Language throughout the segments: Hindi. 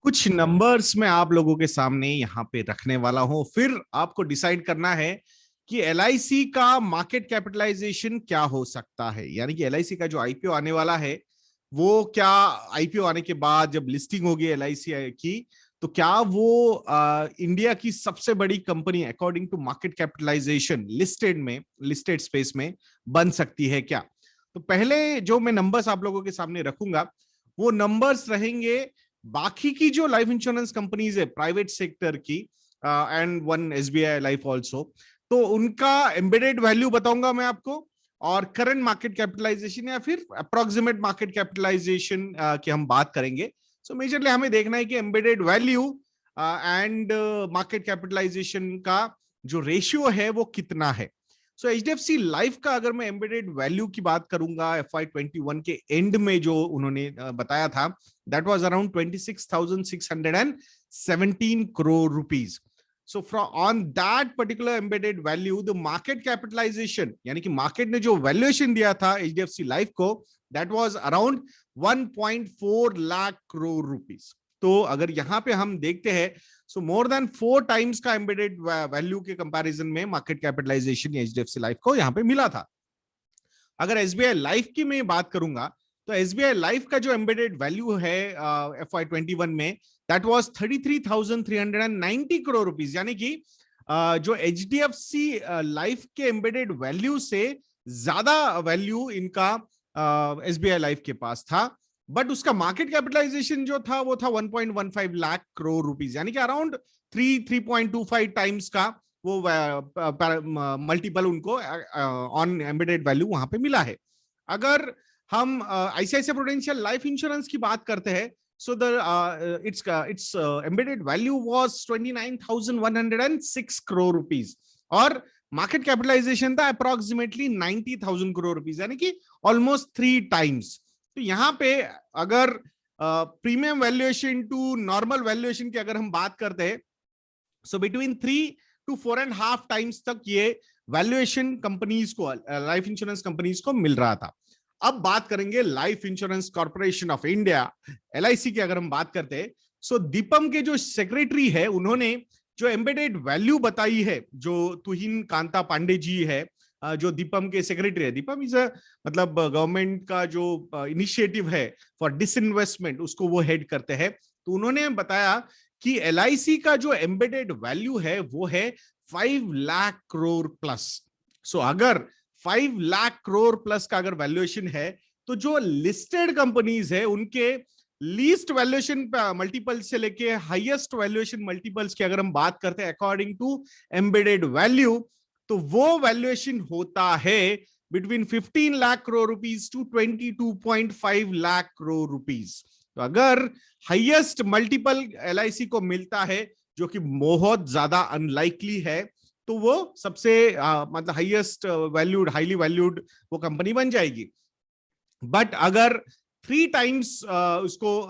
कुछ नंबर्स मैं आप लोगों के सामने यहाँ पे रखने वाला हूं, फिर आपको डिसाइड करना है कि एलआईसी का मार्केट कैपिटलाइजेशन क्या हो सकता है। यानी कि एलआईसी का जो आईपीओ आने वाला है वो क्या, आईपीओ आने के बाद जब लिस्टिंग होगी एलआईसी की, तो क्या वो इंडिया की सबसे बड़ी company according to market capitalisation listed space में बन सकती है क्या। तो पहले जो मैं नंबर्स आप लोगों के सामने रखूंगा वो नंबर्स रहेंगे बाकी की जो लाइफ इंश्योरेंस कंपनीज है प्राइवेट सेक्टर की, and one SBI life also, तो उनका एम्बेडेड वैल्यू बताऊंगा मैं आपको, और करंट मार्केट कैपिटलाइजेशन या फिर अप्रोक्सीमेट मार्केट कैपिटलाइजेशन की हम बात करेंगे। सो मेजरली हमें देखना है कि embedded value and market capitalisation का जो रेशियो है वो कितना है। सो एचडीएफसी लाइफ का अगर मैं एम्बेडेड वैल्यू की बात करूंगा FY21 के एंड में जो उन्होंने बताया था, that was around 26,617 crore rupees. So on that particular embedded value, the market capitalization यानी कि मार्केट ने जो वैल्यूएशन दिया था एचडीएफसी लाइफ को, that was around 1.4 lakh crore rupees. तो अगर यहां पे हम देखते हैं, सो मोर देन 4 टाइम्स का एम्बेडेड वैल्यू के कंपैरिजन में मार्केट कैपिटलाइजेशन एचडीएफसी लाइफ को यहां पे मिला था। अगर एसबीआई लाइफ की मैं बात करूंगा तो एसबीआई लाइफ का जो एम्बेडेड वैल्यू है FY21 में, दैट वाज 33,390 करोड़ रुपीस। यानी कि जो एचडीएफसी लाइफ के एम्बेडेड वैल्यू से ज्यादा वैल्यू इनका एसबीआई लाइफ के पास था। बट उसका मार्केट कैपिटलाइजेशन जो था वो था 1.15 लाख करोड़ रुपीस, यानी कि अराउंड 3.25 टाइम्स का वो मल्टीपल उनको ऑन एम्बेडेड वैल्यू वहां पे मिला है। अगर हम आईसीआईसीआई प्रूडेंशियल लाइफ इंश्योरेंस की बात करते हैं, so the it's embedded value was 29,106 crore rupees, और मार्केट कैपिटलाइजेशन था अप्रोक्सीमेटली 90,000 करोड़ रुपीस, यानी कि ऑलमोस्ट 3 टाइम्स। तो यहाँ पे अगर premium valuation to normal valuation की अगर हम बात करते हैं, सो बिटवीन 3 to 4.5 टाइम्स तक ये वैल्यूएशन कंपनीज को, लाइफ इंश्योरेंस कंपनीज को मिल रहा था। अब बात करेंगे life insurance corporation of India, LIC की अगर हम बात करते हैं, सो दीपम के जो सेक्रेटरी है उन्होंने जो एम्बेडेड वैल्यू बताई है, जो तुहिन कांता पांडे जी है, जो दीपम के सेक्रेटरी है। दीपम इज मतलब गवर्नमेंट का जो इनिशिएटिव है फॉर डिसइन्वेस्टमेंट, उसको वो हेड करते हैं। तो उन्होंने बताया कि एलआईसी का जो एम्बेडेड वैल्यू है वो है 5 लाख करोड़ प्लस। सो अगर 5 लाख करोड़ प्लस का अगर वैल्यूएशन है, तो जो लिस्टेड कंपनीज है उनके लीस्ट वैल्यूएशन मल्टीपल से लेके हाईएस्ट वैल्यूएशन मल्टीपल्स की अगर हम बात करते हैं अकॉर्डिंग टू एम्बेडेड वैल्यू, तो वो वैल्यूएशन होता है between 15 lakh crore rupees to 22.5 lakh crore rupees. तो अगर हाईएस्ट मल्टीपल एलआईसी को मिलता है, जो कि बहुत ज्यादा अनलाइकली है, तो वो सबसे मतलब हाईएस्ट वैल्यूड, हाईली वैल्यूड वो कंपनी बन जाएगी। बट अगर 3 टाइम्स उसको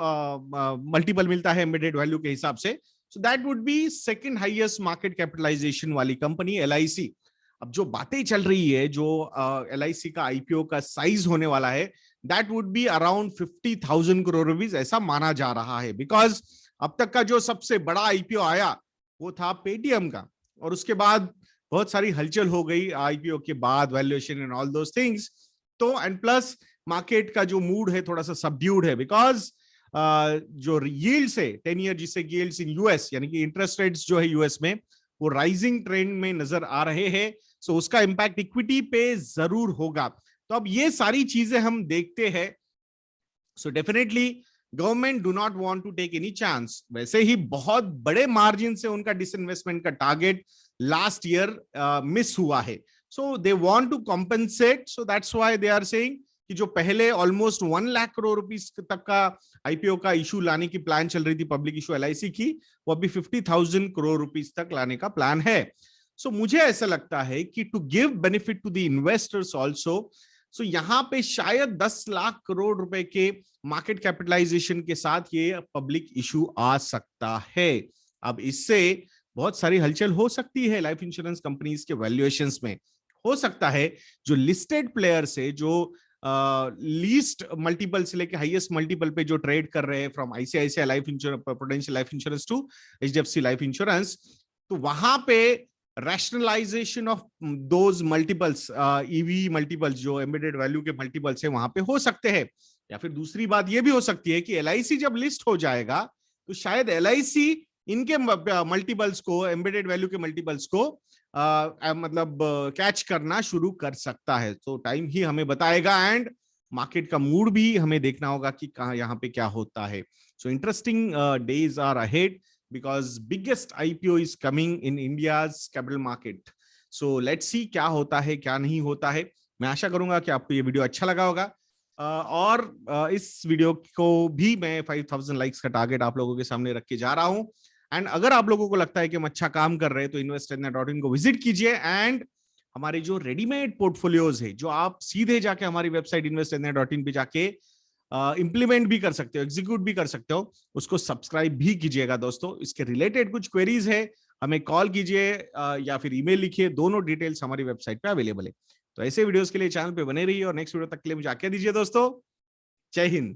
मल्टीपल मिलता है एम्बेडेड वैल्यू के हिसाब से, so that would be second highest market capitalisation वाली कंपनी एलआईसी। अब जो बातें चल रही है, जो एलआईसी का आईपीओ का साइज होने वाला है, that would be around 50,000 crore rupees, ऐसा माना जा रहा है। बिकॉज अब तक का जो सबसे बड़ा आईपीओ आया वो था पेटीएम का, और उसके बाद बहुत सारी हलचल हो गई आईपीओ के बाद, valuation and all those things. तो एंड प्लस मार्केट का जो मूड है थोड़ा सा सबड्यूड है, बिकॉज जो यील्ड्स है 10 ईयर जिससे यील्ड्स इन यूएस, यानी कि इंटरेस्ट रेट्स जो है यूएस में वो राइजिंग ट्रेंड में नजर आ रहे हैं। सो उसका इंपैक्ट इक्विटी पे जरूर होगा। तो अब ये सारी चीजें हम देखते हैं, so definitely government do not want to take any chance. वैसे ही बहुत बड़े मार्जिन से उनका डिसइन्वेस्टमेंट का टारगेट लास्ट ईयर मिस हुआ है, so they want to compensate. So that's why they are saying कि जो पहले ऑलमोस्ट 1 लाख करोड़ रुपीस तक का आईपीओ का इशू लाने की प्लान चल रही थी पब्लिक इशू एलआईसी की, वो अभी 50,000 करोड़ रुपीस तक लाने का प्लान है। सो मुझे ऐसा लगता है कि to give benefit to the investors also, so यहां पे शायद 10 लाख करोड़ रुपए के मार्केट कैपिटलाइजेशन के साथ ये पब्लिक इशू आ सकता है। अब इससे बहुत सारी हलचल हो सकती है लाइफ इंश्योरेंस कंपनीज के वैल्यूएशंस में। हो सकता है जो लिस्टेड प्लेयर्स है, जो लीस्ट मल्टीपल से लेके हाईएस्ट मल्टीपल पे जो ट्रेड कर रहे हैं, from ICICI life insurance, prudential life insurance to HDFC life insurance, तो वहां पे rationalisation of those multiples, EV multiples, जो एम्बेडेड वैल्यू के मल्टीपल्स है, वहां पे हो सकते हैं। या फिर दूसरी बात ये भी हो सकती है कि एलआईसी जब लिस्ट हो जाएगा तो शायद एलआईसी इनके मल्टीपल्स को, एम्बेडेड वैल्यू के मल्टीपल्स को मतलब कैच करना शुरू कर सकता है। तो टाइम ही हमें बताएगा, एंड मार्केट का मूड भी हमें देखना होगा कि कहाँ यहाँ पे क्या होता है। So interesting days are ahead because biggest IPO is coming in India's capital market. So let's see क्या होता है क्या नहीं होता है। मैं आशा करूंगा कि आपको ये वीडियो अच्छा लगा होगा, और इस वीडियो को भी मैं 5000 लाइक्स का टारगेट आप लोगों के सामने रख के जा रहा हूं। एंड अगर आप लोगों को लगता है कि हम अच्छा काम कर रहे हैं तो investindia.in को विजिट कीजिए, एंड हमारे जो रेडीमेड पोर्टफोलियोज है, जो आप सीधे जाके हमारी वेबसाइट investindia.in पे जाके इंप्लीमेंट भी कर सकते हो, एग्जीक्यूट भी कर सकते हो, उसको सब्सक्राइब भी कीजिएगा दोस्तों। इसके रिलेटेड कुछ क्वेरीज है, हमें कॉल कीजिए या फिर ईमेल लिखिए, दोनों डिटेल्स हमारी वेबसाइट पे अवेलेबल है। तो ऐसे वीडियोस के लिए चैनल पे बने रहिए, और नेक्स्ट वीडियो तक के लिए मुझे आज्ञा दीजिए दोस्तों। जय हिंद।